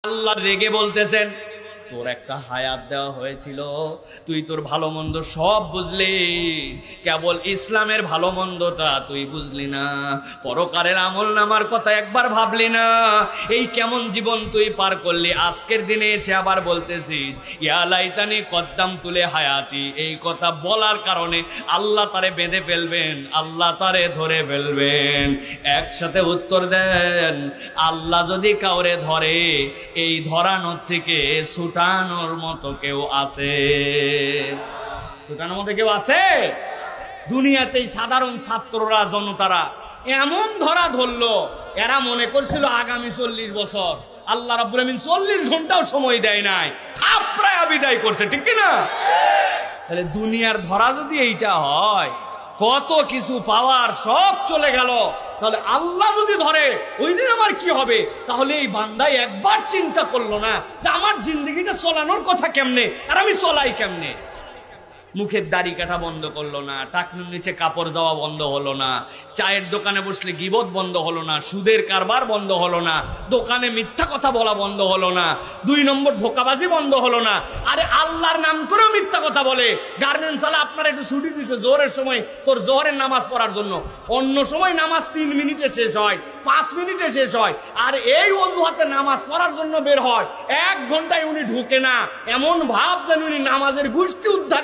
আল্লাহ রেগে বলতেছেন, তোর একটা হায়াত দেওয়া হয়েছিল, তুই তোর ভালো মন্দ সব বুঝলি, কেবল ইসলামের ভালো মন্দটা তুই বুঝলি না, পরকারের আমল নামার কথা একবার ভাবলি না। এই কেমন জীবন তুই পার করলি, আজকের দিনে এসে আবার বলতেছিস ইয়া লাইতানি কদ্দাম তুলে হায়াতি। এই কথা বলার কারণে আল্লাহ তারে বেঁধে ফেলবেন, আল্লাহ তারে ধরে ফেলবেন। একসাথে উত্তর দেন, আল্লাহ যদি কাউরে ধরে, এই ধরানোর থেকে ছুটানোর মতো কেউ আছে? ছুটানোর মতো কেউ আছে? দুনিয়াতে সাধারণ ছাত্ররা, জনতারা এমন ধরা ধরলো, এরা মনে করছিল আগামী 40 বছর আল্লাহ রাব্বুল আমিন 40 ঘন্টাও সময় দেয় নাই, থাপড়ায়া বিদায় করছে, ঠিক কি না? তাহলে দুনিয়ার ধরা যদি এইটা হয়, কত কিছু পাওয়ার সব চলে গেল, তাহলে আল্লাহ যদি ধরে ওই দিন আমার কি হবে? তাহলে এই বান্দাই একবার চিন্তা করলো না যে আমার জিন্দগিটা চলানোর কথা কেমনে, আর আমি চলাই কেমনে। মুখের দাড়ি কাটা বন্ধ করলো না, টাকনুর নিচে কাপড় যাওয়া বন্ধ হলো না, চায়ের দোকানে বসলে গিবত বন্ধ হলো না, সুদের কারবার বন্ধ হলো না, দোকানে মিথ্যা কথা বলা বন্ধ হলো না, 2 নম্বর ধোকাবাজি বন্ধ হলো না। আরে আল্লাহর নাম করেও মিথ্যা কথা বলে। গার্মেন্টস ওয়ালা আপনার একটু ছুটি দিছে জোহরের সময়, তোর জোহরের নামাজ পড়ার জন্য, অন্য সময় নামাজ 3 মিনিটে শেষ হয়, 5 মিনিটে শেষ হয়, আর এই অজুহাতে নামাজ পড়ার জন্য বের হয়, 1 ঘন্টায় উনি ঢুকে না, এমন ভাব যেন উনি নামাজের গোষ্ঠী উদ্ধার